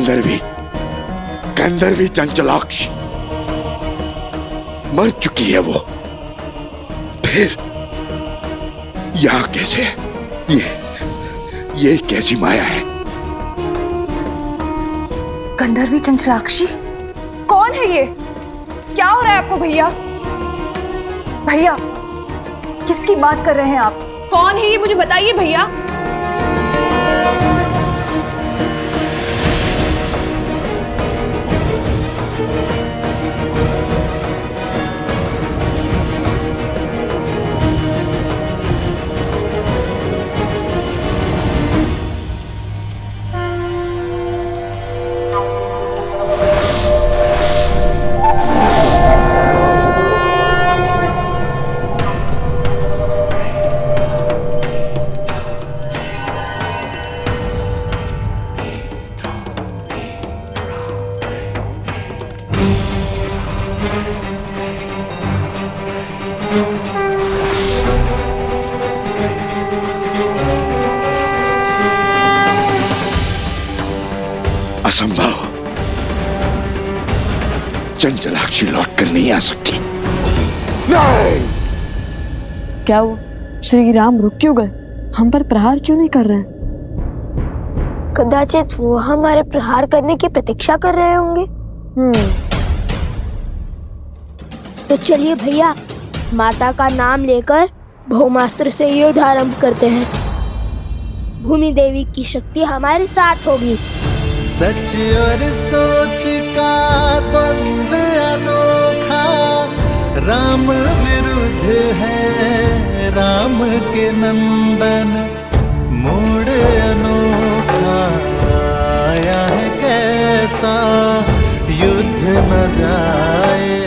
गंधर्वी गंधर्वी चंचलाक्षी मर चुकी है वो। फिर यहाँ कैसे है? ये कैसी माया है? गंधर्वी चंचलाक्षी? कौन है ये? क्या हो रहा है आपको भैया? भैया किसकी बात कर रहे हैं आप? कौन है ये मुझे बताइए भैया। असंभव। चंचलाक्षी लौट कर नहीं आ सकती। नहीं। क्या हुआ? श्री राम रुक क्यों गए? हम पर प्रहार क्यों नहीं कर रहे हैं? कदाचित वो हमारे प्रहार करने की प्रतीक्षा कर रहे होंगे। तो चलिए भैया, माता का नाम लेकर भौमास्त्र से युद्ध आरंभ करते हैं। भूमि देवी की शक्ति हमारे साथ होगी। सच और सोच का द्वंद्व अनोखा, राम विरुद्ध है राम के नंदन, मोड़ अनोखा आया है कैसा, युद्ध न जाए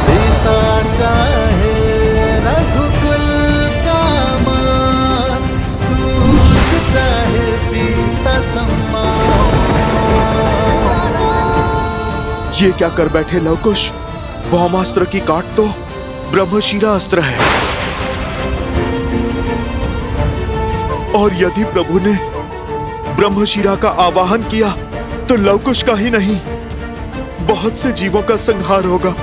पिता चाहे रघुकुल का मान, सूत चाहे सीता सम्मान। ये क्या कर बैठे लवकुश? भौमास्त्र की काट तो ब्रह्मशिरा अस्त्र है, और यदि प्रभु ने ब्रह्मशिरा का आवाहन किया तो लवकुश का ही नहीं, बहुत से जीवों का संहार होगा।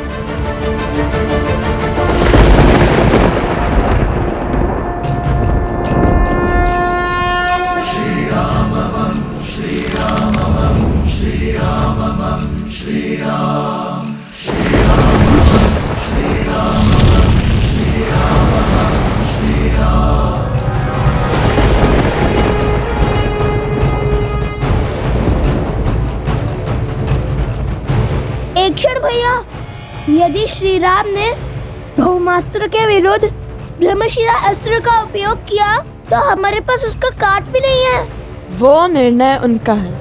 एक क्षण भैया, यदि श्री राम ने भौमास्त्र के विरुद्ध ब्रह्मशिरा अस्त्र का उपयोग किया तो हमारे पास उसका काट भी नहीं है। वो निर्णय उनका है।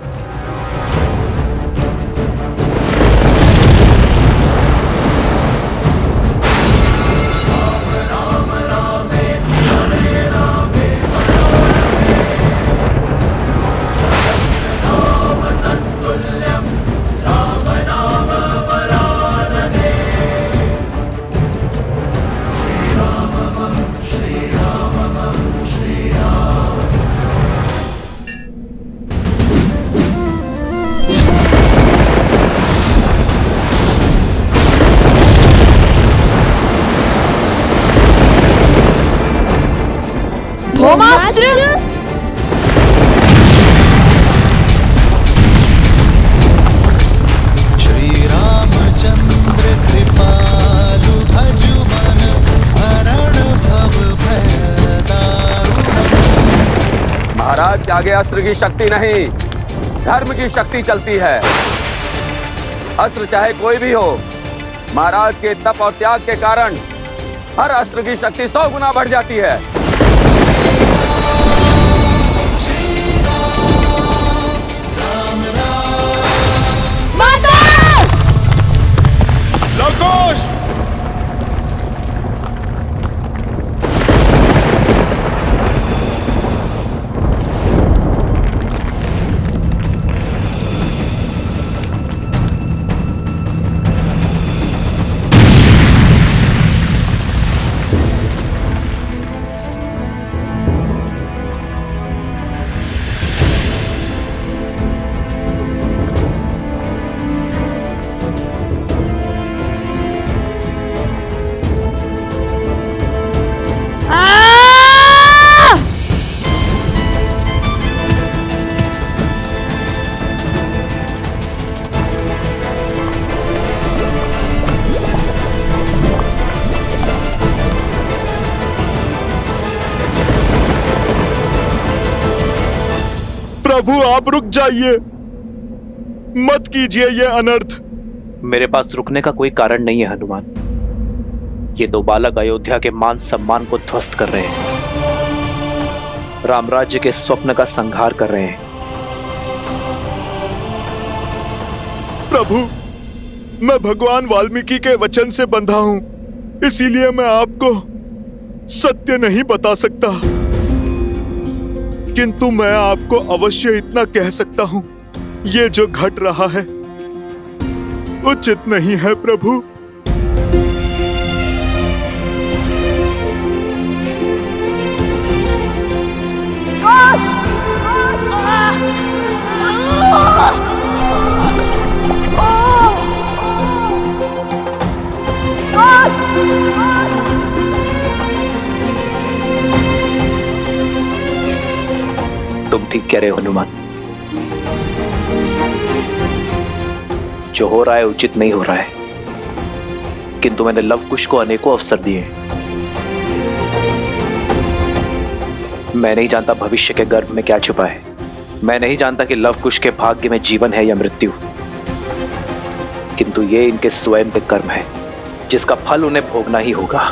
श्री रामचंद्र कृपालु भजु मन, हरण भव भय दारुण। महाराज के आगे अस्त्र की शक्ति नहीं, धर्म की शक्ति चलती है। अस्त्र चाहे कोई भी हो, महाराज के तप और त्याग के कारण हर अस्त्र की शक्ति 100 गुना बढ़ जाती है। लवकुश! प्रभु आप रुक जाइए, मत कीजिए ये अनर्थ। मेरे पास रुकने का कोई कारण नहीं है हनुमान। ये दो बालक अयोध्या के मान सम्मान को ध्वस्त कर रहे हैं, रामराज्य के स्वप्न का संहार कर रहे हैं। प्रभु, मैं भगवान वाल्मीकि के वचन से बंधा हूं, इसीलिए मैं आपको सत्य नहीं बता सकता, किंतु मैं आपको अवश्य इतना कह सकता हूं, ये जो घट रहा है उचित नहीं है प्रभु। तुम ठीक कह रहे हो हनुमान, जो हो रहा है उचित नहीं हो रहा है, किंतु मैंने लवकुश को अनेकों अवसर दिए। मैं नहीं जानता भविष्य के गर्भ में क्या छुपा है। मैं नहीं जानता कि लवकुश के भाग्य में जीवन है या मृत्यु, किंतु ये इनके स्वयं के कर्म है, जिसका फल उन्हें भोगना ही होगा।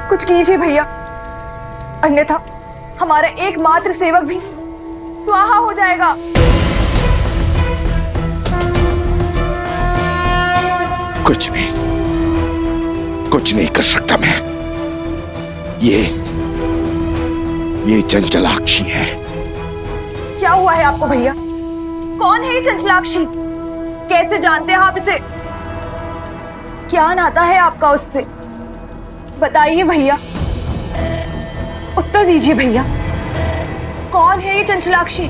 कुछ कीजिए भैया, अन्यथा हमारा एकमात्र सेवक भी स्वाहा हो जाएगा। कुछ नहीं कर सकता मैं। ये चंचलाक्षी है। क्या हुआ है आपको भैया? कौन है ये चंचलाक्षी? कैसे जानते हैं आप इसे? क्या नाता है आपका उससे? बताइए भैया, उत्तर दीजिए भैया। कौन है ये चंचलाक्षी?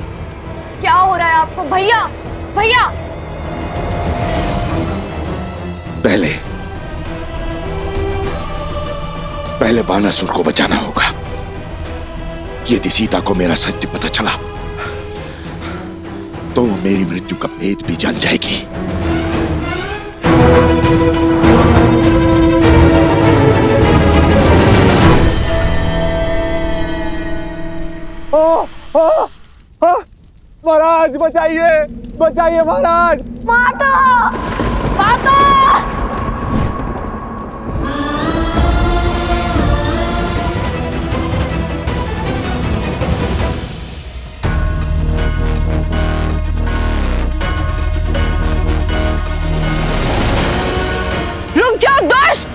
क्या हो रहा है आपको भैया? भैया पहले बानासुर को बचाना होगा। यदि सीता को मेरा सत्य पता चला तो वो मेरी मृत्यु का भेद भी जान जाएगी। महाराज बचाइए, बचाइए महाराज। माता, माता! रुक जाओ दुष्ट!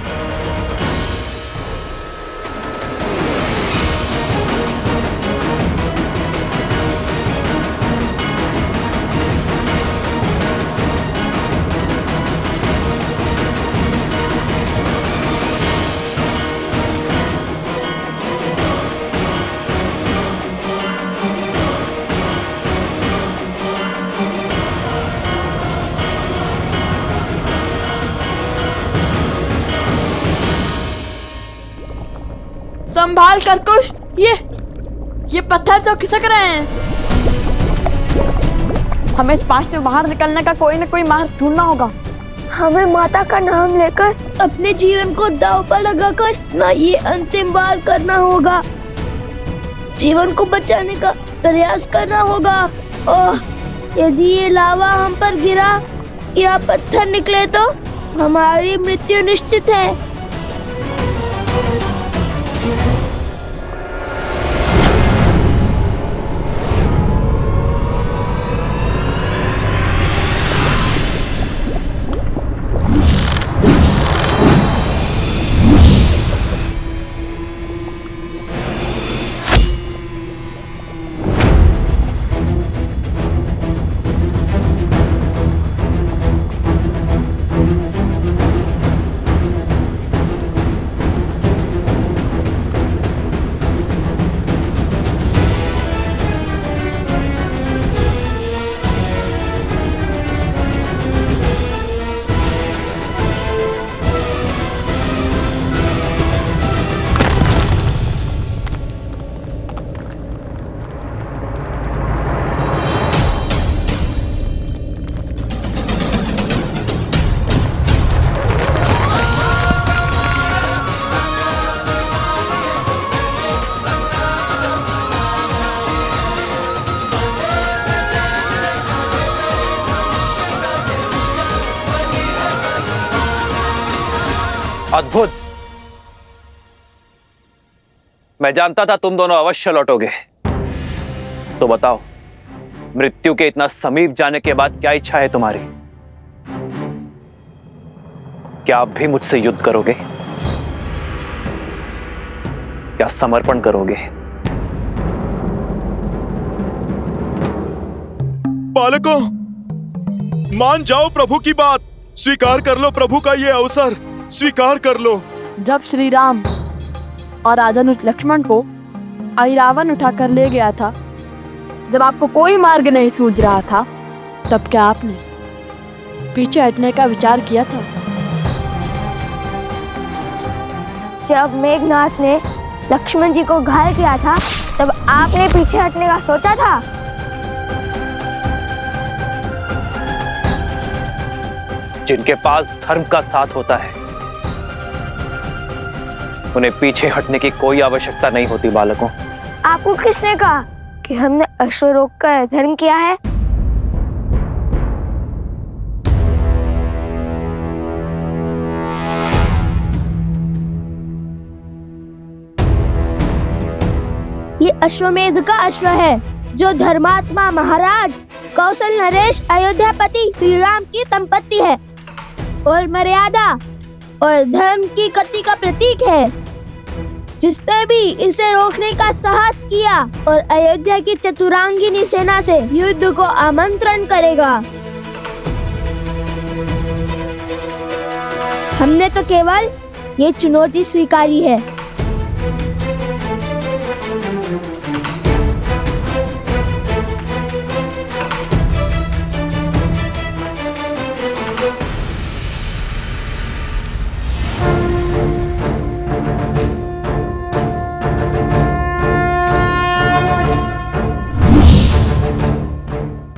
संभाल कर कुश, ये पत्थर तो खिसक रहे हैं। हमें इस पास से बाहर निकलने का कोई न कोई मार्ग ढूंढना होगा। हमें माता का नाम लेकर अपने जीवन को दांव पर लगाकर ना ये अंतिम बार करना होगा। जीवन को बचाने का प्रयास करना होगा। और यदि ये लावा हम पर गिरा या पत्थर निकले तो हमारी मृत्यु निश्चित है। अद्भुत। मैं जानता था तुम दोनों अवश्य लौटोगे। तो बताओ, मृत्यु के इतना समीप जाने के बाद क्या इच्छा है तुम्हारी? क्या आप भी मुझसे युद्ध करोगे? क्या समर्पण करोगे? बालकों, मान जाओ प्रभु की बात। स्वीकार कर लो प्रभु का ये अवसर, स्वीकार कर लो। जब श्री राम और राजन लक्ष्मण को रावण उठाकर ले गया था, जब आपको कोई मार्ग नहीं सूझ रहा था, तब क्या आपने पीछे हटने का विचार किया था? जब मेघनाथ ने लक्ष्मण जी को घायल किया था, तब आपने पीछे हटने का सोचा था? जिनके पास धर्म का साथ होता है, उन्हें पीछे हटने की कोई आवश्यकता नहीं होती बालकों। आपको किसने कहा कि हमने अश्वरोग का धर्म किया है? ये अश्वमेध का अश्व है, जो धर्मात्मा महाराज कौशल नरेश अयोध्यापति श्री राम की संपत्ति है और मर्यादा और धर्म की गति का प्रतीक है। जिसने भी इसे रोकने का साहस किया और अयोध्या की चतुरांगिनी सेना से युद्ध को आमंत्रण करेगा। हमने तो केवल ये चुनौती स्वीकारी है।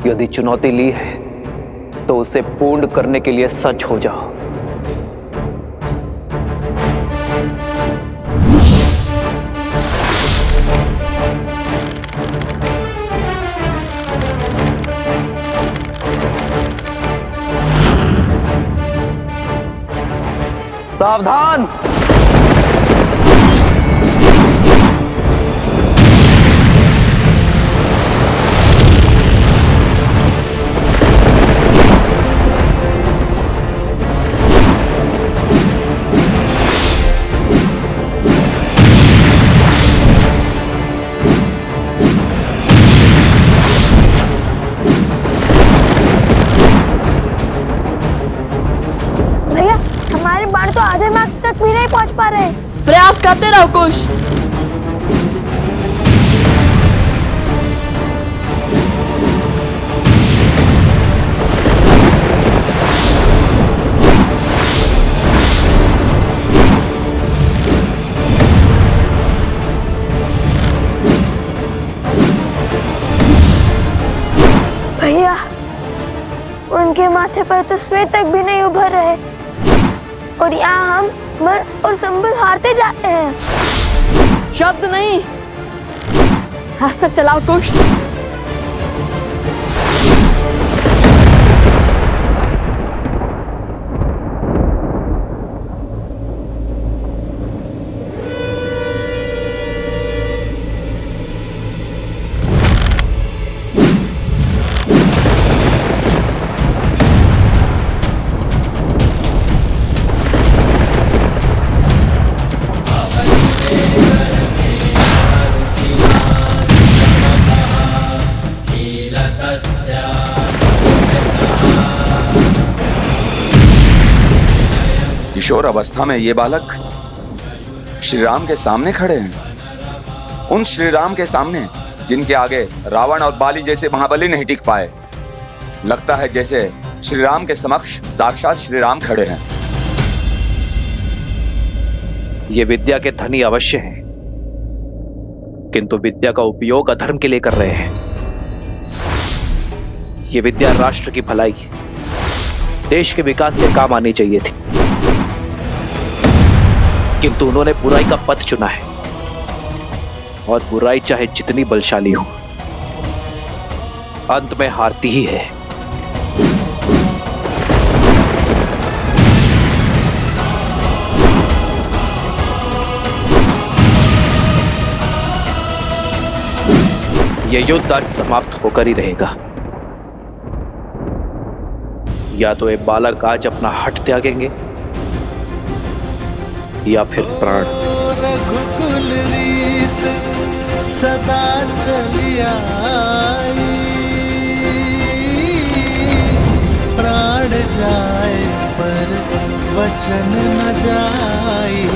यदि चुनौती ली है तो उसे पूर्ण करने के लिए सच हो जाओ। सावधान! भैया, हमारे बाण तो आधे मार्ग तक भी नहीं पहुंच पा रहे। प्रयास करते रहो कुश। भैया, उनके माथे पर तो श्वेतक भी नहीं उभर रहे और यहाँ हम मन और संबल हारते जाते हैं। शब्द नहीं, हस्त चलाओ कुश। किशोर अवस्था में ये बालक श्री राम के सामने खड़े हैं, उन श्री राम के सामने जिनके आगे रावण और बाली जैसे महाबली नहीं टिक पाए। लगता है जैसे श्री राम के समक्ष साक्षात श्री राम खड़े हैं। ये विद्या के धनी अवश्य हैं, किंतु विद्या का उपयोग अधर्म के लिए कर रहे हैं। ये विद्या राष्ट्र की भलाई, देश के विकास के काम आनी चाहिए थी, किंतु उन्होंने बुराई का पथ चुना है, और बुराई चाहे जितनी बलशाली हो, अंत में हारती ही है। ये युद्ध आज समाप्त होकर ही रहेगा। या तो ये बालक आज अपना हट त्यागेंगे या फिर प्राण। रघुकुल रीत सदा चली आई, प्राण जाए पर वचन न जाई।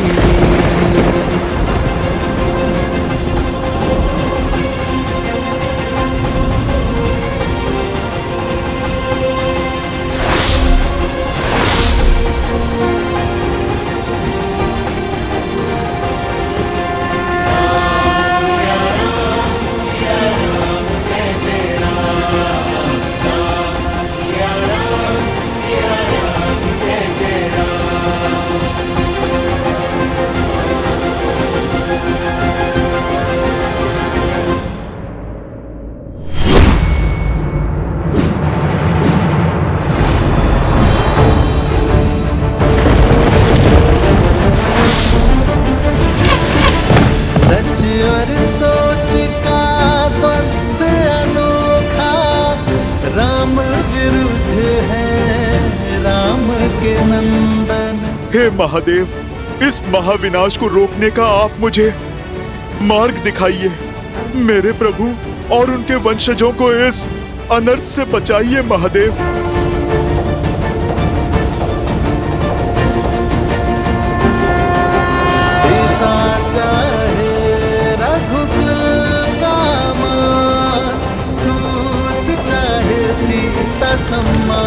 सच और सोच का द्वंद्व अनोखा, राम विरुद्ध है राम के नंदन। हे महादेव, इस महाविनाश को रोकने का आप मुझे मार्ग दिखाइए। मेरे प्रभु और उनके वंशजों को इस अनर्थ से बचाइए महादेव। पिता चाहे रघुकुल का मान, सूत चाहे सीता सम्मान।